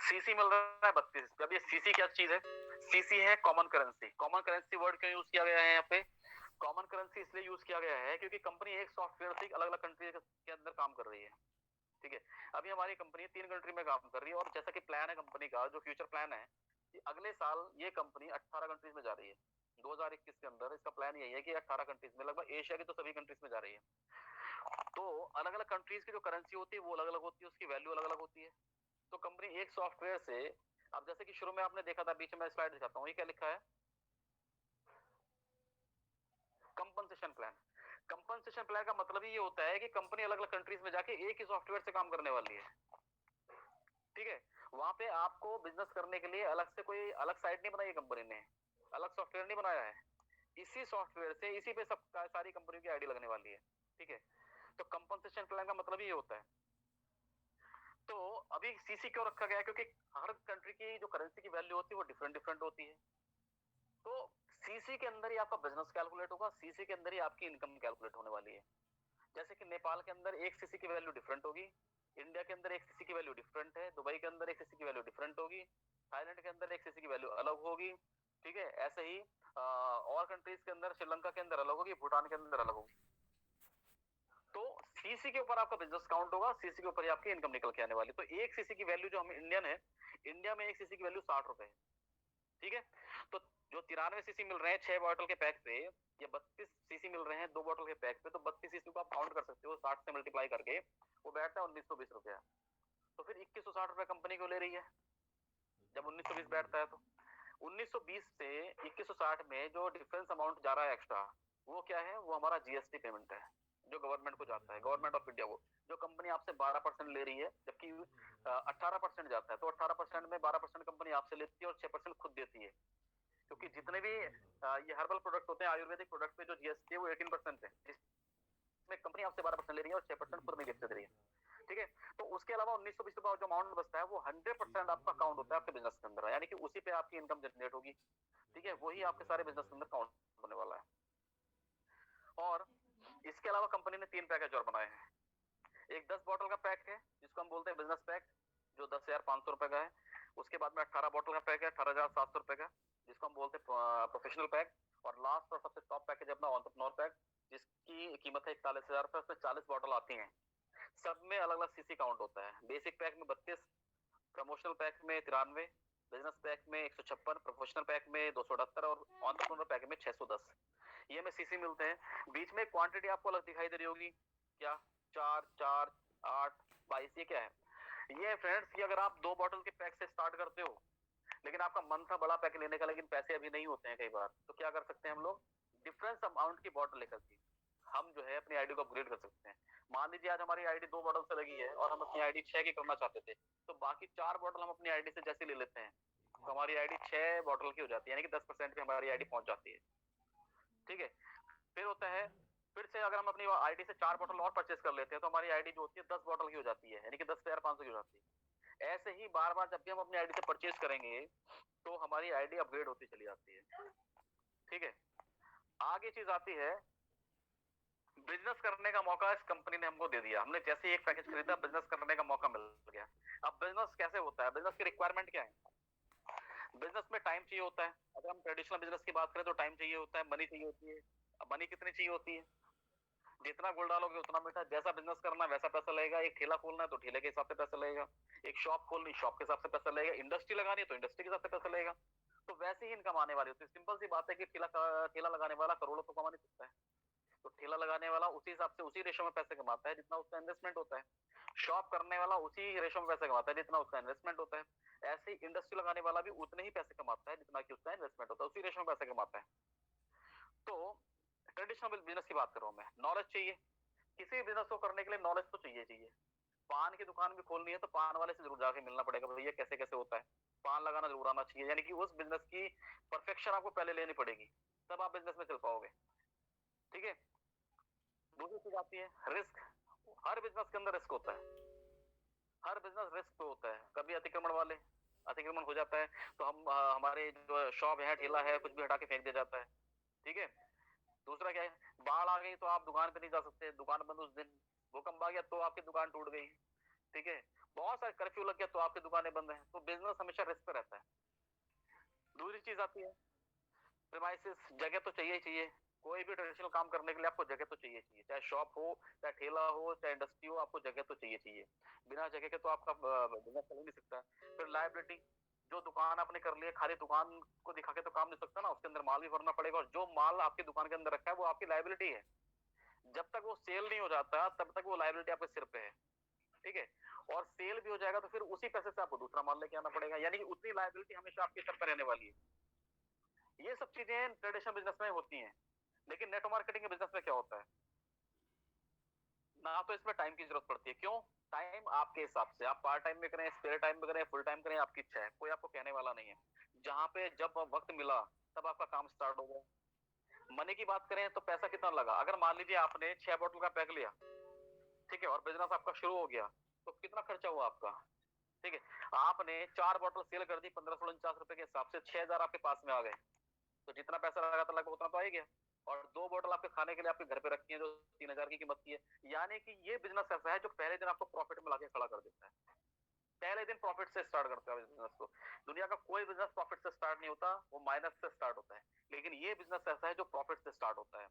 सीसी मिल रहा है 32। अब ये सीसी क्या चीज है, सीसी है common currency. Common currency word क्यों यूज किया गया है यहाँ पे, कॉमन करेंसी इसलिए यूज किया गया है क्योंकि कंपनी एक सॉफ्टवेयर से अलग अलग कंट्री के अंदर काम कर रही है, ठीक है। अभी हमारी कंपनी 3 कंट्री में काम कर रही है और जैसा कि प्लान है कंपनी का, जो फ्यूचर प्लान है कि अगले साल ये कंपनी 18 कंट्रीज में जा रही है। 2021 के अंदर इसका प्लान यही है कि 18 कंट्रीज में, लगभग एशिया की तो सभी कंट्रीज में जा रही है। तो अलग अलग कंट्रीज की जो करेंसी होती है वो अलग अलग होती है, उसकी वैल्यू अलग अलग होती है। तो कंपनी एक सॉफ्टवेयर से, अब जैसे कि शुरू में आपने देखा था, बीच में स्लाइड दिखाता हूँ, ये क्या लिखा है, कंपनसेशन प्लान। कंपनसेशन प्लान का मतलब ही ये होता है कि कंपनी अलग अलग कंट्रीज में जाके एक ही सॉफ्टवेयर से काम करने वाली है, ठीक है। वहां पे आपको बिजनेस करने के लिए अलग से कोई अलग साइट नहीं बनाई कंपनी ने, अलग सॉफ्टवेयर नहीं बनाया है। इसी सॉफ्टवेयर से, इसी पे सब सारी कंपनी की आईडी लगने वाली है, ठीक है। तो कंपनसेशन प्लान का मतलब ये होता है। तो अभी सीसी क्यों रखा गया है, क्योंकि हर कंट्री की जो करेंसी की वैल्यू होती है वो डिफरेंट डिफरेंट होती है। तो सीसी के अंदर ही आपका बिजनेस कैलकुलेट होगा, सीसी के अंदर ही आपकी इनकम कैलकुलेट होने वाली है। जैसे कि नेपाल के अंदर एक सीसी की वैल्यू डिफरेंट होगी, इंडिया के अंदर एक सीसी की वैल्यू डिफरेंट है, दुबई के अंदर एक सीसी की वैल्यू डिफरेंट होगी, थाईलैंड के अंदर एक सीसी की वैल्यू अलग होगी, ठीक है। ऐसे ही और कंट्रीज के अंदर, श्रीलंका के अंदर अलग होगी, भूटान के अंदर अलग होगी। तो सीसी के ऊपर आपका बिजनेस काउंट होगा, सीसी के ऊपर ही आपकी इनकम निकल के आने वाली। तो एक सीसी की वैल्यू, जो हम इंडियन है, इंडिया में एक सीसी की वैल्यू 60 रुपए है, ठीक है। तो जो 93 सीसी मिल रहे हैं 6 बॉटल के पैक पे, या 32 सीसी मिल रहे हैं 2 बॉटल के पैक पे, तो 32 सीसी को आप काउंट कर सकते हो, 60 से मल्टीप्लाई करके वो बैठता है 1920 रुपया। तो फिर 2160 रुपया कंपनी को ले रही है जब 1920 बैठता है। तो 1920 से 2160 में जो डिफरेंस अमाउंट जा रहा है एक्स्ट्रा, वो क्या है? वो हमारा जीएसटी पेमेंट है जो गवर्नमेंट को जाता है, गवर्नमेंट ऑफ इंडिया को। जो कंपनी आपसे 12% ले रही है, जबकि 18% जाता है, तो 18% में 12% कंपनी आपसे लेती है और 6% खुद देती है। क्योंकि जितने भी ये हर्बल प्रोडक्ट होते हैं, आयुर्वेदिक प्रोडक्ट पे जो जीएसटी है वो 18% है, जिसमें कंपनी आपसे 12% ले रही है और 6% खुद में गिफ्ट दे रही है। ठीक है, तो उसके अलावा 1920 रुपए जो अमाउंट बचता है वो 100% आपका काउंट होता है आपके बिजनेस के अंदर, यानी कि उसी पे आपकी इनकम जनरेट होगी। ठीक है, वही आपके सारे बिजनेस के अंदर काउंट होने वाला है। और इसके अलावा कंपनी ने 3 पैकेज और बनाए हैं। एक 10 बॉटल का पैक है जिसको हम बोलते हैं बिजनेस पैक, जो 10,500 रुपए का है। उसके बाद में 18 बॉटल का पैक है 18,700 रुपए का, जिसको हम बोलते हैं प्रोफेशनल पैक। और लास्ट और सबसे टॉप पैकेज है अपना एंटरप्रेन्योर पैक, जिसकी कीमत है 41,000 रुपए। उसमें 40 बॉटल आती हैं, सब में अलग अलग सीसी काउंट होता है। बेसिक पैक में 32, प्रमोशनल पैक में 93, बिजनेस पैक में 156, प्रोफेशनल पैक में 278 और एंटरप्रेन्योर पैक में 610। ये में सीसी मिलते हैं। बीच में क्वांटिटी आपको अलग दिखाई दे रही होगी, क्या? 4, 4, 8, 22। ये क्या है? ये फ्रेंड्स, ये अगर आप 2 बॉटल के पैक से स्टार्ट करते हो, लेकिन आपका मन था बड़ा पैक लेने का, लेकिन पैसे अभी नहीं होते हैं कई बार, तो क्या कर सकते हैं हम लोग? डिफरेंस अमाउंट की बॉटल लेकर के हम जो है अपनी आईडी को अपग्रेड कर सकते हैं। मान लीजिए आज हमारी आईडी 2 बॉटल से लगी है और हम अपनी आईडी 6 की करना चाहते थे, तो बाकी 4 बॉटल हम अपनी आईडी से जैसे ले लेते हैं, तो हमारी आईडी 6 बॉटल की हो जाती है, यानी कि 10% पे हमारी आईडी पहुंच जाती है। ठीक है, फिर होता है, फिर से अगर हम अपनी आईडी से 4 बॉटल और परचेज कर लेते हैं, तो हमारी आईडी जो होती है 10 बॉटल की हो जाती है, यानी कि 10,500 की हो जाती है। ऐसे ही बार बार जब भी हम अपनी आईडी से परचेज करेंगे, तो हमारी आईडी अपग्रेड होती चली जाती है। ठीक है, आगे चीज आती है, बिजनेस करने का मौका इस कंपनी ने हमको दे दिया। हमने जैसे ही एक पैकेज खरीदा, बिजनेस करने का मौका मिल गया। अब बिजनेस कैसे होता है? बिजनेस की रिक्वायरमेंट क्या है? बिजनेस में टाइम चाहिए होता है। अगर हम ट्रेडिशनल बिजनेस की बात करें तो टाइम चाहिए होता है, मनी चाहिए होती है। अब मनी कितनी चाहिए होती है? जितना गुड़ डालोगे उतना मीठा। जैसा बिजनेस करना है वैसा पैसा लगेगा। एक ठेला खोलना है तो ठेले के हिसाब से पैसा लगेगा, एक शॉप खोलनी शॉप के हिसाब से पैसा लगेगा, इंडस्ट्री लगानी है तो इंडस्ट्री के हिसाब से पैसा लगेगा। तो वैसे ही इनकम आने वाली होती है। सिंपल सी बात है कि ठेला लगाने वाला करोड़ों तो कमा नहीं सकता है, तो ठेला लगाने वाला उसी हिसाब से उसी रेशो में पैसे कमाता है जितना उसका इन्वेस्टमेंट होता है। शॉप करने वाला उसी रेशो में पैसे कमाता है जितना उसका इन्वेस्टमेंट होता है। ऐसे ही इंडस्ट्री लगाने वाला भी उतने ही पैसे कमाता है जितना कि उसका इन्वेस्टमेंट होता है, उसी रेशो में पैसे कमाता है। तो ट्रेडिशनल बिजनेस की बात कर रहा हूं मैं। नॉलेज चाहिए, किसी भी बिजनेस को करने के लिए नॉलेज तो चाहिए। पान की दुकान भी खोलनी है तो पान वाले से जरूर जाके मिलना पड़ेगा, भैया कैसे कैसे होता है, पान लगाना जरूर आना चाहिए। यानी कि उस बिजनेस की परफेक्शन आपको पहले लेनी पड़ेगी, तब आप बिजनेस में चल पाओगे। ठीक है, दूसरी चीज आती है रिस्क। हर बिजनेस के अंदर रिस्क होता है, हर बिजनेस रिस्क पे होता है। कभी अतिक्रमण हो जाता है तो हम हमारे जो शॉप है, ठेला है, कुछ भी हटा के फेंक दिया जाता है। ठीक है, दूसरा क्या है, बाढ़ आ गई तो आप दुकान पे नहीं जा सकते, दुकान बंद उस दिन। भूकंप आ गया तो आपकी दुकान टूट गई। ठीक है, बहुत सारे कर्फ्यू लग गया तो आपकी दुकानें बंद है। तो बिजनेस हमेशा रिस्क पे रहता है। दूसरी चीज आती है प्रीमाइसेस। जगह तो चाहिए ही चाहिए। कोई भी ट्रेडिशनल काम करने के लिए आपको जगह तो चाहिए चाहिए, चाहे शॉप हो, चाहे ठेला हो, चाहे इंडस्ट्री हो, आपको जगह तो चाहिए चाहिए। बिना जगह के तो आपका बिजनेस चल ही नहीं सकता। फिर लायबिलिटी, जो दुकान आपने कर ली है, खाली दुकान को दिखा के तो काम नहीं सकता ना, उसके अंदर माल भी भरना पड़ेगा, और जो माल आपकी दुकान के अंदर रखा है वो आपकी लायबिलिटी है। जब तक वो सेल नहीं हो जाता तब तक वो लायबिलिटी आपके सिर पे है। ठीक है, और सेल भी हो जाएगा तो फिर उसी पैसे से आपको दूसरा माल लेके आना पड़ेगा, यानी कि उतनी लायबिलिटी हमेशा आपके सर पे रहने वाली है। ये सब चीजें ट्रेडिशनल बिजनेस में होती हैं। लेकिन नेटवर्क मार्केटिंग के बिजनेस में क्या होता है ना, तो इसमें टाइम की जरूरत पड़ती है। क्यों? टाइम आपके हिसाब से, आप पार्ट टाइम में करें, स्पेयर टाइम में करें, फुल टाइम करें, आपकी इच्छा है, कोई आपको कहने वाला नहीं है। जहां पे जब वक्त मिला तब आपका काम स्टार्ट हो गया। मनी की बात करें तो पैसा कितना लगा? अगर मान लीजिए आपने 6 बोतल का पैक लिया, ठीक है, और बिजनेस आपका शुरू हो गया, तो कितना खर्चा हुआ आपका? ठीक है, आपने 4 बोतल सेल कर दी 1549 रुपए के हिसाब से, 6,000 आपके पास में आ गए। तो जितना पैसा लगा था लगभग उतना तो आ ही गया। और 2 बोतल आपके खाने के लिए आपके घर पे रखी है जो 3,000 की कीमत की है। यानी कि ये बिजनेस ऐसा है जो पहले दिन आपको प्रॉफिट में लाके खड़ा कर देता है। पहले दिन प्रॉफिट से स्टार्ट करता है बिजनेस को। दुनिया का कोई बिजनेस प्रॉफिट से स्टार्ट नहीं होता, वो माइनस से स्टार्ट होता है। लेकिन ये बिजनेस ऐसा है जो प्रॉफिट से स्टार्ट होता है।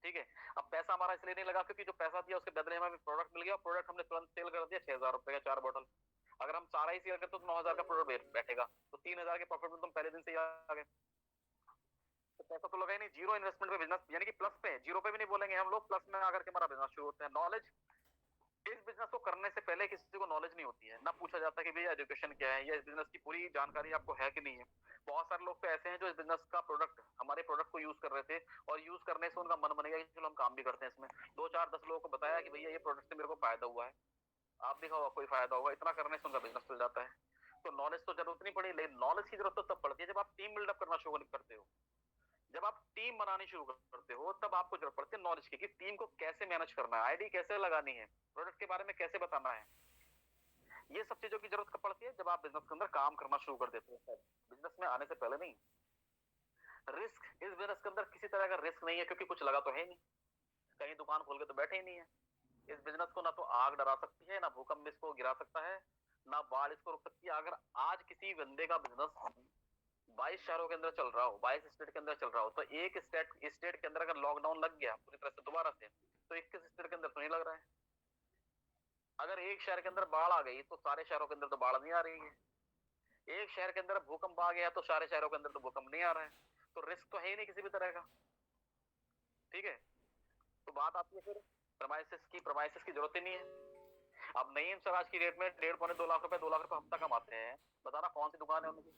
ठीक है, अब पैसा हमारा इसलिए नहीं लगा क्योंकि जो पैसा दिया उसके बदले हमें प्रोडक्ट मिल गया, और प्रोडक्ट हमने तुरंत सेल कर दिया 6,000 रुपए का 4 बोतल। अगर हम सारा ही सेल करते तो 9,000 का प्रोडक्ट बैठेगा, तो 3,000 के प्रॉफिट में तुम पहले दिन से ही आ गए। तो पैसा तो लगा ही नहीं, जीरो इन्वेस्टमेंट पे बिजनेस, यानी कि प्लस पे, जीरो पे भी नहीं बोलेंगे हम लोग, प्लस में आकर के हमारा बिजनेस शुरू होता है। नॉलेज, इस बिजनेस को करने से पहले किसी को नॉलेज नहीं होती है, ना पूछा जाता कि भैया एजुकेशन क्या है या इस बिजनेस की पूरी जानकारी आपको है कि नहीं है। बहुत सारे लोग तो ऐसे हैं जो इस बिजनेस का प्रोडक्ट, हमारे प्रोडक्ट को यूज कर रहे थे और यूज करने से उनका मन बन गया कि चलो हम काम भी करते हैं इसमें। 2 4 10 लोगों को बताया कि भैया ये प्रोडक्ट से मेरे को फायदा हुआ है, आप देखा होगा कोई फायदा होगा, इतना करने से उनका बिजनेस चल जाता है। तो नॉलेज तो जरूरत नहीं पड़ी, लेकिन नॉलेज की जरूरत तो तब पड़ती है जब आप टीम बिल्डअप करना शुरू करते हो, जब आप टीम बनानी शुरू करते हो, तब आपको जरूरत पड़ती है नॉलेज की कि टीम को कैसे मैनेज करना है, आईडी कैसे लगानी है, प्रोडक्ट के बारे में कैसे बताना है। ये सब चीजों की जरूरत कब पड़ती है? जब आप बिजनेस के अंदर काम करना शुरू कर देते हो, बिजनेस में आने से पहले नहीं। रिस्क, इस बिजनेस के अंदर किसी तरह का रिस्क नहीं है क्योंकि कुछ लगा तो है नहीं, कहीं दुकान खोल के तो बैठे ही नहीं है। इस बिजनेस को ना तो आग डरा सकती है, ना भूकंप इसको गिरा सकता है, ना बाढ़ इसको रोक सकती है। अगर आज किसी बंदे का बिजनेस 22 शहरों के अंदर चल रहा हो, 22 स्टेट के अंदर चल रहा हो, तो एक स्टेट के अंदर अगर लॉकडाउन लग गया पूरी तरह से दोबारा से, तो 21 स्टेट के अंदर तो नहीं लग रहा है। अगर एक शहर के अंदर बाढ़ आ गई तो सारे शहरों के अंदर तो बाढ़ नहीं आ रही है। एक शहर के अंदर भूकंप आ गया तो सारे शहरों के अंदर तो भूकंप नहीं आ रहा है। तो रिस्क तो है ही नहीं किसी भी तरह का। ठीक है, तो बात आती है फिर प्रमाइसेस की। प्रमाइसेस की जरूरत ही नहीं है। अब नईम सर आज की डेट में 1.5 पौने 2 लाख रुपए 2 लाख रुपए हफ्ता कमाते हैं। बताना कौन सी दुकान है उनकी?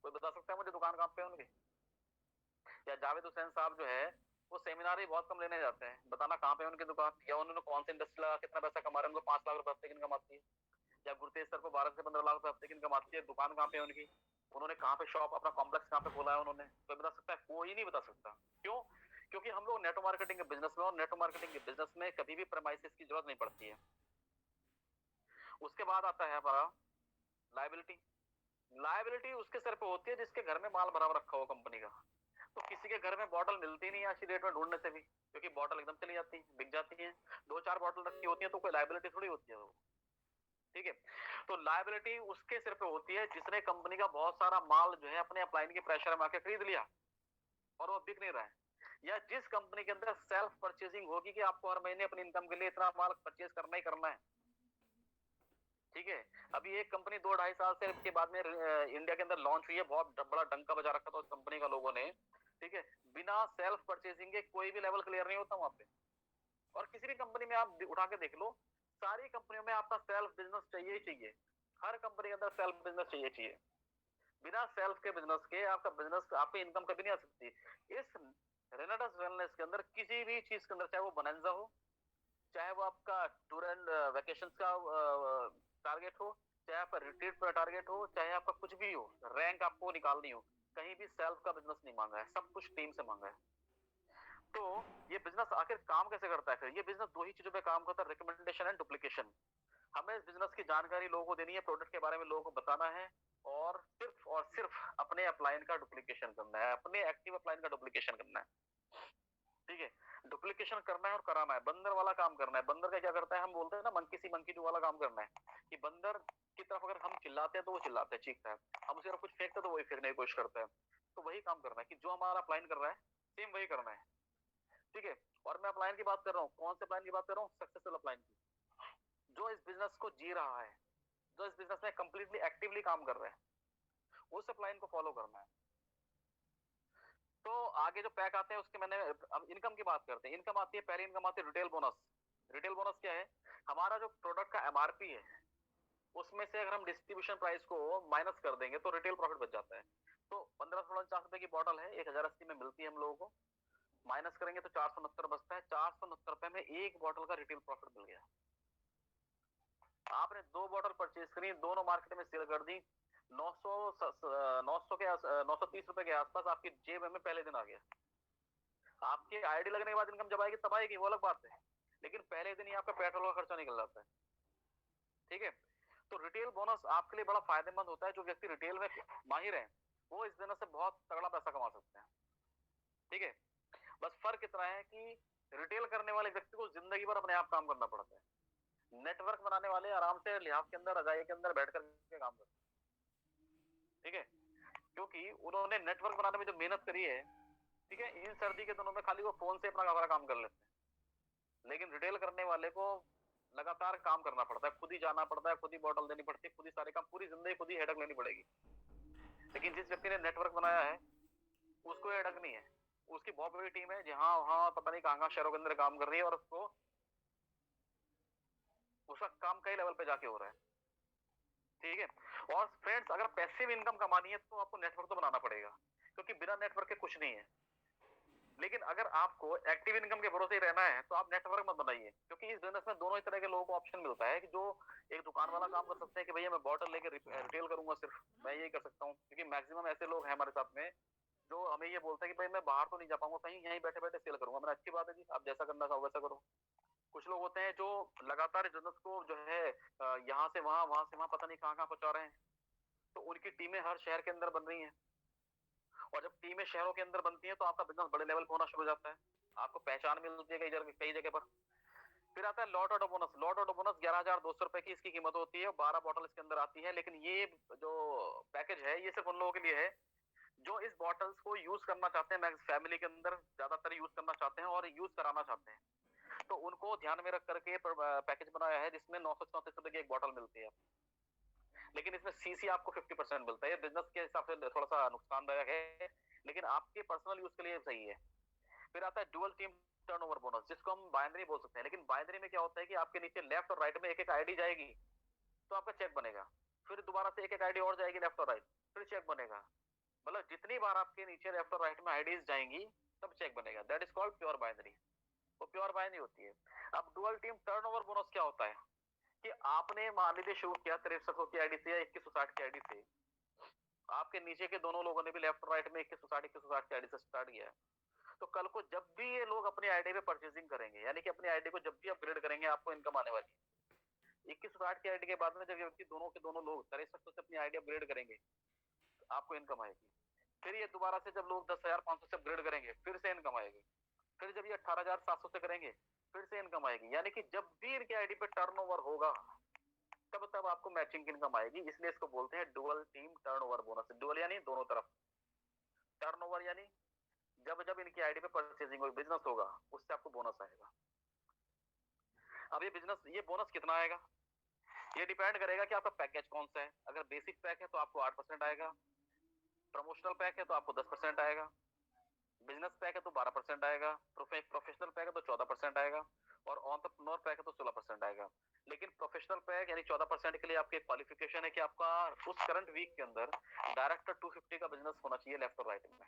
कोई बता सकता है मुझे दुकान कहाँ पे है उनकी? या जावेद हुसैन साहब जो है वो सेमिनार ही बहुत कम लेने जाते हैं, बताना कहाँ पे है उनकी दुकान, या उन्होंने कौन सी इंडस्ट्री लगा कितना पैसा कमा रहे हैं, उनको 5 लाख रुपए हफ्ते की इनकम आती है। या गुरतेज सर को 12 से 15 लाख रुपए हफ्ते की इनकम आती है, दुकान कहाँ पे है उनकी, उन्होंने कहाँ पे शॉप अपना कॉम्प्लेक्स कहाँ पे खोला है उन्होंने, कोई बता सकता है? कोई नहीं बता सकता। क्यों? क्योंकि हम लोग नेटवर्क मार्केटिंग के बिजनेस में, और नेटवर्क मार्केटिंग के बिजनेस में कभी भी प्रेमाइसिस की जरूरत नहीं पड़ती है। उसके बाद आता है हमारा लायबिलिटी। लायबिलिटी उसके सर पे होती है जिसके घर में माल भरा रखा हो कंपनी का। तो किसी के घर में बॉटल मिलती नहीं आज की डेट में ढूंढने से भी, क्योंकि बॉटल एकदम चली जाती है, बिक जाती है। 2 4 बॉटल रखी होती है तो कोई लायबिलिटी थोड़ी होती है वो। ठीक है, तो लायबिलिटी उसके सिर पे होती है जिसने कंपनी का बहुत सारा माल जो है अपने अपलाइन के प्रेशर में आके खरीद लिया और वो बिक नहीं रहा है। या जिस कंपनी के अंदर सेल्फ परचेजिंग होगी कि आपको हर महीने अपनी इनकम के लिए इतना माल परचेज करना ही करना है। ठीक है, अभी एक कंपनी 2 2.5 साल से के बाद में इंडिया के अंदर लॉन्च हुई है, बहुत बड़ा डंका बजा रखा था उस कंपनी का लोगों ने। ठीक है, बिना सेल्फ परचेजिंग के कोई भी लेवल क्लियर नहीं होता वहां पे। और किसी भी कंपनी में आप उठा के देख लो, सारी कंपनियों में आपका सेल्फ बिजनेस चाहिए ही चाहिए। हर कंपनी के अंदर सेल्फ बिजनेस चाहिए चाहिए। बिना सेल्फ के बिजनेस के आपका बिजनेस, आपकी इनकम कभी नहीं आ सकती। इस रेनाडस वेलनेस के अंदर किसी भी चीज के अंदर, चाहे वो बोनांजा हो, चाहे वो आपका टूर एंड वेकेशन का टारगेट हो, चाहे आपका रिट्रीट पर टारगेट हो, चाहे आपका कुछ भी हो, रैंक आपको निकालनी हो, कहीं भी सेल्फ का बिजनेस नहीं मांगा है, सब कुछ टीम से मांगा है। तो ये बिजनेस आखिर काम कैसे करता है? फिर ये बिजनेस 2 ही चीजों पे काम करता है, रिकमेंडेशन एंड डुप्लीकेशन। हमें इस बिजनेस की जानकारी लोगों को देनी है, प्रोडक्ट के बारे में लोगों को बताना है, और सिर्फ अपने अपलाइन का डुप्लीकेशन करना है, अपने एक्टिव अपलाइन का डुप्लीकेशन करना है। ठीक है, डुप्लीकेशन करना है और कराना है, बंदर वाला काम करना है। बंदर का क्या करता है, हम बोलते हैं ना मंकी सी मंकी डू वाला काम करना है, कि बंदर की तरफ अगर हम चिल्लाते हैं तो वो चिल्लाता है, चीखता है, हम उसे कुछ फेंकते हैं तो वही फेंकने की कोशिश करता है। तो वही काम करना है कि जो हमारा अपलाइन कर रहा है सेम वही करना है। ठीक है, और मैं अपलाइन की बात कर रहा हूँ, कौन से अपलाइन की बात कर रहा हूँ? सक्सेसफुल अपलाइन की, जो इस बिजनेस को जी रहा है, जो इस बिजनेस में कंप्लीटली एक्टिवली काम कर रहा है, उस अपलाइन को फॉलो करना है। तो आगे जो पैक आते हैं उसके मैंने, अब इनकम की बात करते हैं। इनकम आती है, पहली इनकम आती है रिटेल बोनस। रिटेल बोनस क्या है? हमारा जो प्रोडक्ट का एमआरपी है उसमें से अगर हम डिस्ट्रीब्यूशन प्राइस को माइनस कर देंगे तो रिटेल प्रॉफिट बच जाता है। तो 1549 रुपए की बॉटल है, 1080 में मिलती है हम लोगों को, माइनस करेंगे तो 469 बचता है। 469 रुपए में एक बॉटल का रिटेल प्रॉफिट मिल गया। आपने 2 बॉटल परचेज करी, दोनों मार्केट में सेल कर दी, 900 900 के 930 रुपए के आसपास आपकी जेब में पहले दिन आ गया। आपकी आईडी लगने के बाद इनकम जब आएगी तब आएगी, वो अलग बात है, लेकिन पहले दिन ही आपका पेट्रोल का खर्चा निकल जाता है। ठीक है, तो रिटेल बोनस आपके लिए बड़ा फायदेमंद होता है। जो व्यक्ति रिटेल में माहिर है वो इस बिजनेस से बहुत तगड़ा पैसा कमा सकते हैं। ठीक है, बस फर्क इतना है कि रिटेल करने वाले व्यक्ति को जिंदगी भर अपने आप काम करना पड़ता है। नेटवर्क बनाने वाले आराम से लिहाफ के अंदर, रजाई के अंदर बैठ कर काम करते हैं। ठीक है, क्योंकि उन्होंने नेटवर्क बनाने में जो मेहनत करी है, ठीक है, इन सर्दी के दिनों में खाली वो फोन से अपना सारा काम कर लेते हैं। लेकिन रिटेल करने वाले को लगातार काम करना पड़ता है, खुद ही जाना पड़ता है, खुद ही बॉटल देनी पड़ती है, खुद ही सारे काम, पूरी जिंदगी खुद ही हेडक लेनी पड़ेगी। लेकिन जिस व्यक्ति ने नेटवर्क बनाया है उसको हेडक नहीं है, उसकी बहुत बड़ी टीम है जहाँ वहाँ पता नहीं कहाँ शहरों के अंदर काम कर रही है, और उसको उसका काम कई लेवल पे जाके हो रहा है, ठीक है। और फ्रेंड्स, अगर पैसिव इनकम कमानी है तो आपको नेटवर्क तो बनाना पड़ेगा, क्योंकि बिना नेटवर्क के कुछ नहीं है। लेकिन अगर आपको एक्टिव इनकम के भरोसे ही रहना है तो आप नेटवर्क मत बनाइए, क्योंकि इस बिजनेस में दोनों ही तरह के लोगों को ऑप्शन मिलता है, कि जो एक दुकान वाला काम कर सकते हैं कि भैया मैं बॉटल लेके रिटेल करूंगा, सिर्फ मैं यही कर सकता हूँ, क्योंकि मैक्सिमम ऐसे लोग हैं हमारे साथ में जो हमें ये बोलते हैं कि भाई मैं बाहर तो नहीं जा पाऊंगा, कहीं यहीं बैठे बैठे सेल करूंगा। मैंने अच्छी बात है जी, आप जैसा करना चाहो वैसा करो। कुछ लोग होते हैं जो लगातार बिजनेस को जो है यहाँ से वहां, वहां से वहां, पता नहीं कहाँ कहाँ पहुंचा रहे हैं, तो उनकी टीमें हर शहर के अंदर बन रही हैं। और जब टीमें शहरों के अंदर बनती हैं तो आपका बिजनेस बड़े लेवल पे होना शुरू हो जाता है, आपको पहचान मिलती है कई जगह पर। फिर आता है lot order bonus. Lot order bonus 11,200 रुपए की इसकी कीमत होती है, 12 बॉटल इसके अंदर आती है। लेकिन ये जो पैकेज है ये सिर्फ उन लोगों के लिए है जो इस बॉटल्स को यूज करना चाहते हैं, फैमिली के अंदर ज्यादातर यूज करना चाहते हैं और यूज कराना चाहते हैं, तो उनको ध्यान में रख करके पैकेज बनाया है, जिसमें 934 रुपए की एक बॉटल मिलती है। लेकिन इसमें सीसी आपको 50% मिलता है। बिजनेस के हिसाब से थोड़ा सा नुकसानदायक है, लेकिन आपके पर्सनल यूज के लिए सही है। फिर आता है डुअल टीम टर्नओवर बोनस, जिसको हम बाइनरी बोल सकते हैं। लेकिन बाइनरी में क्या होता है कि आपके नीचे लेफ्ट और राइट में एक एक आईडी जाएगी, तो आपका चेक बनेगा। फिर दोबारा से एक एक आईडी और जाएगी लेफ्ट और राइट, फिर चेक बनेगा। मतलब जितनी बार आपके नीचे लेफ्ट और राइट में आईडीज जाएंगी तब चेक बनेगा। That is called pure binary. वो प्योर बाइनरी होती है। अब डुअल टीम टर्नओवर बोनस क्या होता है कि आपने मान लीजिए शुरू किया 63 की आईडी से या 2160 की आईडी से, आपके नीचे के दोनों लोगों ने भी लेफ्ट और राइट में 2160 की आईडी से स्टार्ट किया है, तो कल को जब भी ये लोग अपनी आईडी पे परचेजिंग करेंगे, यानी कि अपनी आईडी को जब भी अपग्रेड करेंगे, आपको इनकम आने वाली है। 2160 की आईडी के बाद में जब ये व्यक्ति दोनों के दोनों लोग 63 से अपनी आईडी अपग्रेड करेंगे, तो आपको इनकम आएगी। फिर ये दोबारा से जब लोग 10,500 से अपग्रेड करेंगे, फिर से इनकम आएगी। फिर जब ये 18,700 से करेंगे, फिर से इनकम आएगी। यानी कि जब भी इनकी आईडी पे टर्नओवर होगा तब तब आपको मैचिंग इनकम आएगी। इसलिए इसको बोलते हैं dual team turnover bonus. Dual यानी दोनों तरफ, टर्नओवर यानी जब जब इनकी आईडी पे परचेजिंग होगी, बिजनेस होगा, उससे आपको बोनस आएगा। अब ये बोनस कितना आएगा, ये डिपेंड करेगा कि आपका पैकेज कौन सा है। अगर बेसिक पैक है तो आपको 8% आएगा, प्रमोशनल पैक है तो आपको 10% आएगा, बिजनेस पैक है तो 12% आएगा, प्रोफेशनल पैक है तो 14% आएगा, और एंटरप्रेन्योर पैक है तो 16% आएगा। लेकिन प्रोफेशनल पैक यानी 14% के लिए आपके क्वालिफिकेशन है कि आपका उस करंट वीक के अंदर डायरेक्टर 250 का बिजनेस होना चाहिए लेफ्ट और राइट में,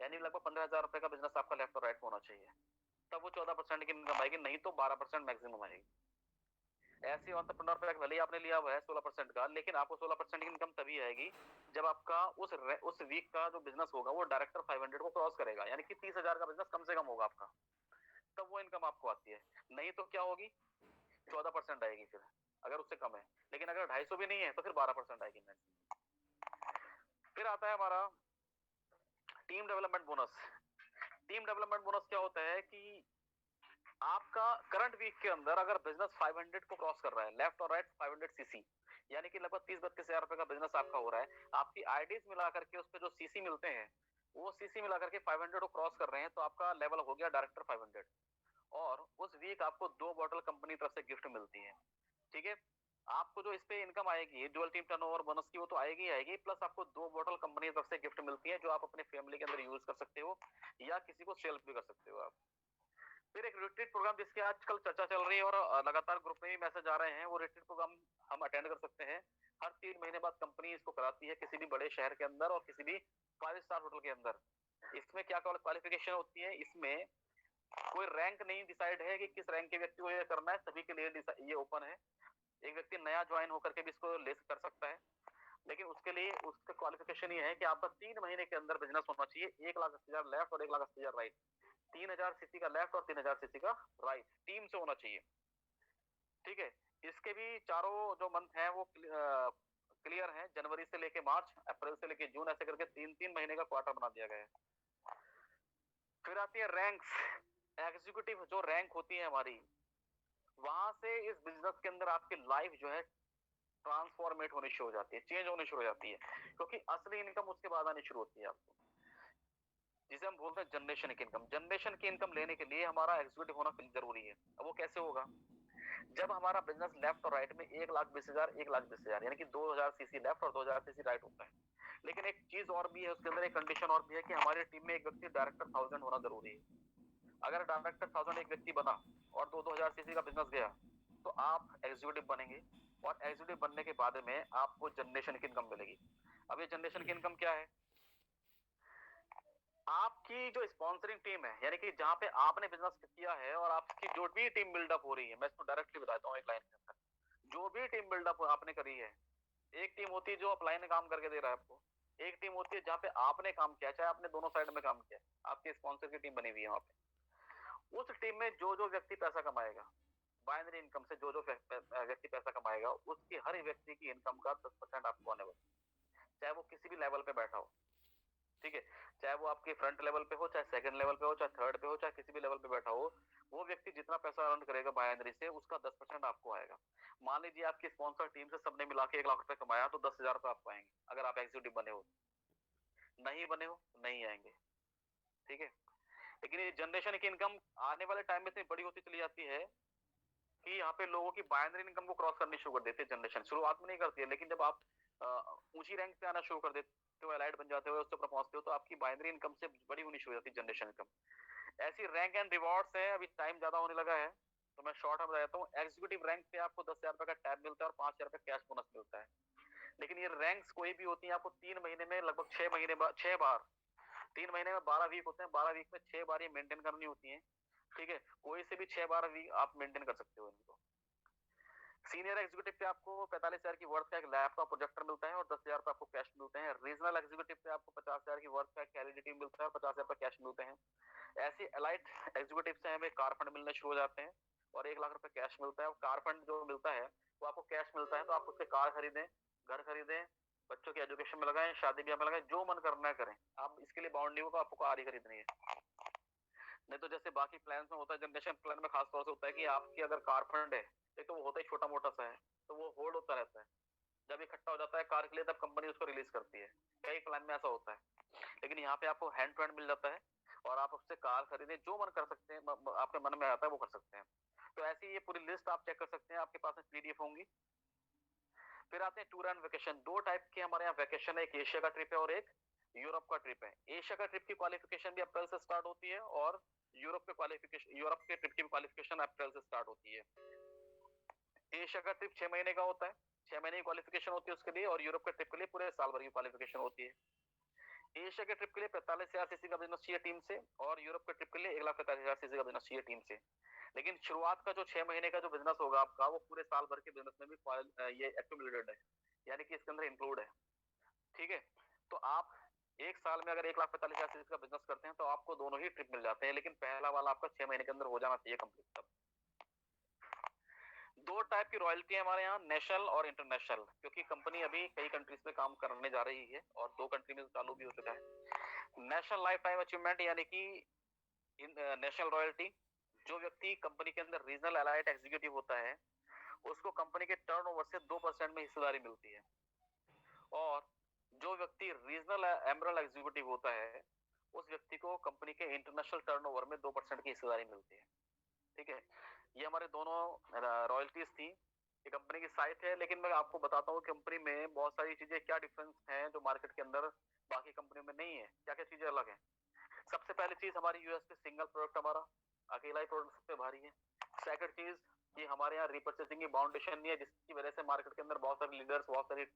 यानी लगभग 15,000 रुपए का बिजनेस आपका लेफ्ट और राइट में होना चाहिए, तब वो 14% की इनकम आएगी, नहीं तो 12% मैक्सिमम आएगी। ऐसी एंटरप्रेन्योर पैक भले ही आपने लिया हुआ है 16% का, लेकिन आपको 16% की इनकम तभी आएगी जब आपका उस वीक का जो बिजनेस होगा वो डायरेक्टर 500 को क्रॉस करेगा, यानी कि 30,000 का बिजनेस कम से कम होगा आपका, तब वो इनकम आपको आती है। नहीं तो क्या होगी, 14% आएगी फिर, अगर उससे कम है। लेकिन अगर 250 भी नहीं है तो फिर 12% आएगी। फिर आता है हमारा team development bonus. Team development bonus क्या होता है कि आपका करंट वीक के अंदर अगर बिजनेस 500 को क्रॉस कर रहा है, लेफ्ट और राइट 500 सीसी, यानी कि लगभग 30-32 हजार रुपए का बिजनेस आपका हो रहा है, आपकी आईडीज मिला करके उस पे जो सीसी मिलते हैं, वो सीसी मिला करके 500 को क्रॉस कर रहे हैं, तो आपका लेवल हो गया डायरेक्टर 500। और उस वीक आपको 2 बॉटल कंपनी तरफ से गिफ्ट मिलती है, ठीक है। आपको जो इस पे इनकम आएगी डुअल टीम टर्नओवर बोनस की, वो तो आएगी आएगी, प्लस आपको 2 बॉटल कंपनी तरफ से गिफ्ट मिलती है, जो आप अपने फैमिली के अंदर यूज कर सकते हो या किसी को सेल भी कर सकते हो आप। फिर एक रिट्रीट प्रोग्राम जिसकी आजकल चर्चा चल रही है और लगातार ग्रुप में भी मैसेज आ रहे हैं, वो रिट्रीट प्रोग्राम हम अटेंड कर सकते हैं। हर 3 महीने बाद कंपनी इसको कराती है किसी भी बड़े शहर के अंदर और किसी भी 5 स्टार होटल के अंदर। इसमें क्या क्वालिफिकेशन होती है, इसमें कोई रैंक नहीं डिसाइड है कि किस रैंक के व्यक्ति को ये करना है, सभी के लिए ये ओपन है। एक व्यक्ति नया ज्वाइन होकर के भी इसको ले कर सकता है, लेकिन उसके लिए उसका क्वालिफिकेशन ये है कि आपका 3 महीने के अंदर बिजनेस होना चाहिए 1,80,000 लेफ्ट और 1,80,000 राइट, 3,000 सीसी का लेफ्ट और 3,000 सीसी का राइट, टीम से होना चाहिए, ठीक है। इसके भी चारों जो मंथ हैं वो क्लियर हैं, जनवरी से लेके मार्च, अप्रैल से लेके जून, ऐसे करके 3-3 महीने का क्वार्टर बना दिया गया है। फिर आती है रैंक्स। एग्जीक्यूटिव जो रैंक होती है हमारी, वहां से इस बिजनेस के अंदर आपकी लाइफ जो है ट्रांसफॉर्मेट होनी शुरू हो जाती है, चेंज होनी शुरू हो जाती है, क्योंकि असली इनकम उसके बाद आनी शुरू होती है आपको, जिसे हम बोलते हैं जनरेशन की इनकम। जनरेशन की इनकम लेने के लिए हमारा एग्जीक्यूटिव होना जरूरी है। अब वो कैसे होगा, जब हमारा बिजनेस लेफ्ट और राइट में 1,20,000 यानी कि 2,000 सीसी लेफ्ट और 2,000 सीसी राइट होता है। लेकिन एक चीज और भी है उसके अंदर, एक कंडीशन और भी है कि हमारी टीम में एक व्यक्ति डायरेक्टर 1000 होना जरूरी है। अगर डायरेक्टर 1000 एक व्यक्ति बना और 2,000 सीसी का बिजनेस गया, तो आप एग्जीक्यूटिव बनेंगे और एग्जीक्यूटिव बनने के बाद में आपको जनरेशन की इनकम मिलेगी। अब ये जनरेशन की इनकम क्या है? आपकी जो स्पॉन्सरिंग टीम है, यानी कि जहां पे आपने बिजनेस किया है और आपकी जो भी टीम बिल्डअप हो रही है, मैं इसको डायरेक्टली बताता हूँ एक लाइन के अंदर, जो भी टीम बिल्डअप आपने करी है, एक टीम होती है जो अपलाइन काम करके दे रहा है आपको, एक टीम होती है जहाँ पे आपने काम किया, चाहे आपने दोनों साइड में काम किया, आपकी स्पॉन्सर की टीम बनी हुई है वहां पे। उस टीम में जो जो व्यक्ति पैसा कमाएगा, बाइनरी इनकम से जो जो व्यक्ति पैसा कमाएगा, उसकी हर व्यक्ति की इनकम का 10% आपको आने वाला, चाहे वो किसी भी लेवल पे बैठा हो, ठीक है, चाहे वो आपके फ्रंट लेवल पे हो, चाहे सेकंड लेवल पे हो, चाहे थर्ड पे हो, चाहे किसी भी लेवल पे बैठा हो, वो व्यक्ति जितना पैसा अर्न करेगा बाइनरी से, उसका 10% आपको आएगा। मान लीजिए आपकी स्पॉन्सर टीम से सबने मिला के 1 लाख रुपए कमाया, तो 10,000 रुपए आपको आएंगे, अगर आप एग्जीक्यूटिव बने हो। नहीं बने हो, नहीं आएंगे, ठीक है। लेकिन ये जनरेशन की इनकम आने वाले टाइम में इतनी बड़ी होती चली जाती है कि यहाँ पे लोगों की बाइनरी इनकम को क्रॉस करनी शुरू कर देते हैं। जनरेशन शुरुआत में नहीं करती है, लेकिन जब आप ऊंची रैंक पे आना शुरू कर देते हो, एलाइट बन जाते हो, उससे ऊपर पहुंचते हो, तो आपकी बाइनरी इनकम से बड़ी होनी शुरू हो जाती है जनरेशन इनकम। ऐसी रैंक एंड रिवॉर्ड्स है, अभी टाइम ज्यादा होने लगा है तो मैं शॉर्ट में बताता हूँ। एग्जीक्यूटिव रैंक पे आपको 10,000 रुपए का टैब मिलता है और 5,000 रुपए कैश बोनस मिलता है। लेकिन ये रैंक्स कोई भी होती है, आपको 3 महीने में लगभग 6 महीने 6 बार, 3 महीने में 12 वीक होते हैं, 12 वीक में 6 बार ये मेंटेन करनी होती है, ठीक है। कोई से भी 6 बार वीक आप मेंटेन कर सकते हो इनको। सीनियर एग्जीक्यूटिव पे आपको 45,000 की वर्थ का एक लैपटॉप प्रोजेक्टर मिलता है और 10,000 रुपए आपको कैश मिलते हैं। रीजनल एग्जीक्यूटिव पे आपको 50,000 की वर्थ का एक एलईडी टीवी मिलता है और 50,000 रुपए कैश मिलते हैं। ऐसे एलाइट एग्जीक्यूटिव से हमें कार फंड मिलने शुरू हो जाते हैं और 1 लाख रुपए कैश मिलता है। और कार फंड जो मिलता है वो आपको कैश मिलता है, तो आप उससे कार खरीदें, घर खरीदें, बच्चों की एजुकेशन में लगाएं, शादी ब्याह में लगाएं, जो मन करना है करें। आप इसके लिए बाउंड नहीं होगा आपको कार ही खरीदनी है। नहीं तो जैसे बाकी प्लान में होता है, जनरेशन प्लान में खासतौर से होता है कि आपकी अगर कार फंड है, तो वो होता है छोटा मोटा सा है, तो वो होल्ड होता रहता है। जब इकट्ठा हो जाता है कार के लिए, तब कंपनी उसको रिलीज करती है। कई प्लान में ऐसा होता है। लेकिन यहाँ पे आपको हैंड टू हैंड मिल जाता है और आप उससे कार खरीदें, जो मन कर सकते हैं, आपके मन में आता है वो कर सकते हैं। तो ऐसी ये पूरी लिस्ट आप चेक कर सकते हैं, आपके पास में पीडीएफ होंगी। फिर आते हैं टूर एंड वेकेशन। 2 टाइप के हमारे यहाँ वेकेशन है, एक एशिया का ट्रिप है और एक यूरोप का ट्रिप है। एशिया का ट्रिप की क्वालिफिकेशन भी अप्रैल से स्टार्ट होती है और यूरोप के ट्रिप की क्वालिफिकेशन अप्रैल से स्टार्ट होती है। एशिया का ट्रिप 6 महीने का होता है, 6 महीने की क्वालिफिकेशन होती है उसके लिए, और यूरोप के ट्रिप के लिए पूरे साल भर की क्वालिफिकेशन होती है। एशिया के ट्रिप के लिए 45,000 सीसी का बिजनेस चाहिए टीम से, और यूरोप के ट्रिप के लिए 1,45,000 सीसी का बिजनेस चाहिए टीम से। लेकिन शुरुआत का जो 6 महीने का जो बिजनेस होगा आपका, वो पूरे साल भर के बिजनेस में भी ये एक्यूमुलेटेड है, यानी कि इसके अंदर इंक्लूड है, ठीक है। तो आप एक साल में अगर 1,45,000 सीसी का बिजनेस करते हैं तो आपको दोनों ही ट्रिप मिल जाते हैं, लेकिन पहला वाला आपका 6 महीने के अंदर हो जाना चाहिए कंप्लीट। तब 2 टाइप की रॉयल्टी है हमारे यहाँ, नेशनल और इंटरनेशनल, क्योंकि कंपनी अभी कई कंट्रीज में काम करने जा रही है और 2 कंट्री में चालू भी हो चुका है। नेशनल लाइफ टाइम अचीवमेंट यानी कि नेशनल रॉयल्टी, जो व्यक्ति कंपनी के अंदर रीजनल एलाइट एग्जीक्यूटिव होता है, उसको कंपनी के टर्नओवर से 2% में हिस्सेदारी मिलती है। और जो व्यक्ति रीजनल एमरल एग्जीक्यूटिव होता है, उस व्यक्ति को कंपनी के इंटरनेशनल टर्नओवर में 2% की हिस्सेदारी मिलती है, ठीक है। ये हमारे दोनों रॉयल्टीज थी। ये कंपनी की साइट है, लेकिन मैं आपको बताता हूँ कंपनी में बहुत सारी चीजें क्या डिफरेंस हैं जो मार्केट के अंदर बाकी कंपनियों में नहीं है। क्या क्या चीजें अलग है? सबसे पहली चीज, हमारी यूएस पे सिंगल प्रोडक्ट, हमारा अकेला ही प्रोडक्ट सब पे भारी है। सेकंड चीज, ये हमारे यहाँ रिपर्चेसिंग की बाउंडेशन नहीं है, जिसकी वजह से मार्केट के अंदर बहुत सारे लीडर्स, बहुत सारी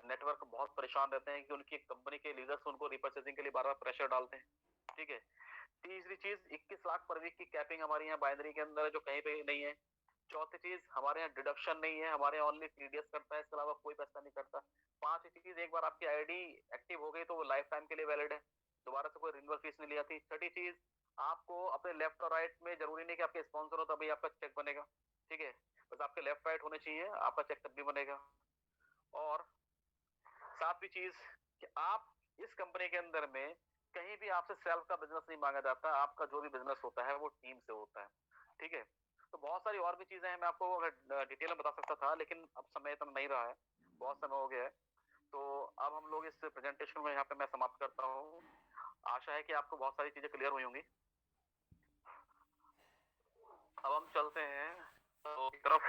नेटवर्क बहुत परेशान रहते हैं कि उनकी कंपनी के लीडर्स उनको रिपर्चेसिंग के लिए बार बार प्रेशर डालते हैं, ठीक है। तीसरी चीज, 21 लाख पर वीक की कैपिंग हमारे यहाँ बाइनरी के अंदर है, जो कहीं पे नहीं है। चौथी चीज, हमारे यहाँ डिडक्शन नहीं है, हमारे यहाँ ओनली टीडीएस करता है, इसके अलावा कोई पैसा नहीं करता। पांचवी चीज, एक बार आपकी आईडी एक्टिव हो गई तो वो लाइफ टाइम के लिए वैलिड है, दोबारा से कोई रिन्यूअल फीस नहीं ली जाती। छठी चीज, आपको अपने लेफ्ट और राइट में जरूरी नहीं कि आपके स्पॉन्सर हो तभी आपका चेक बनेगा, ठीक है, बस आपके लेफ्ट राइट होने चाहिए, आपका चेक तब भी बनेगा। और सातवीं चीज कि आप इस कंपनी के अंदर में कहीं भी आपसे सेल्फ का बिजनेस नहीं मांगा जाता, आपका जो भी बिजनेस होता है वो टीम से होता है, ठीक है। तो बहुत सारी और भी चीजें हैं, मैं आपको अगर डिटेल में बता सकता था, लेकिन अब समय इतना नहीं रहा है, बहुत समय हो गया है। तो अब हम लोग इस प्रेजेंटेशन को यहाँ पे मैं समाप्त करता हूँ। आशा है कि आपको बहुत सारी चीजें क्लियर हुई होंगी। अब हम चलते हैं तो तरफ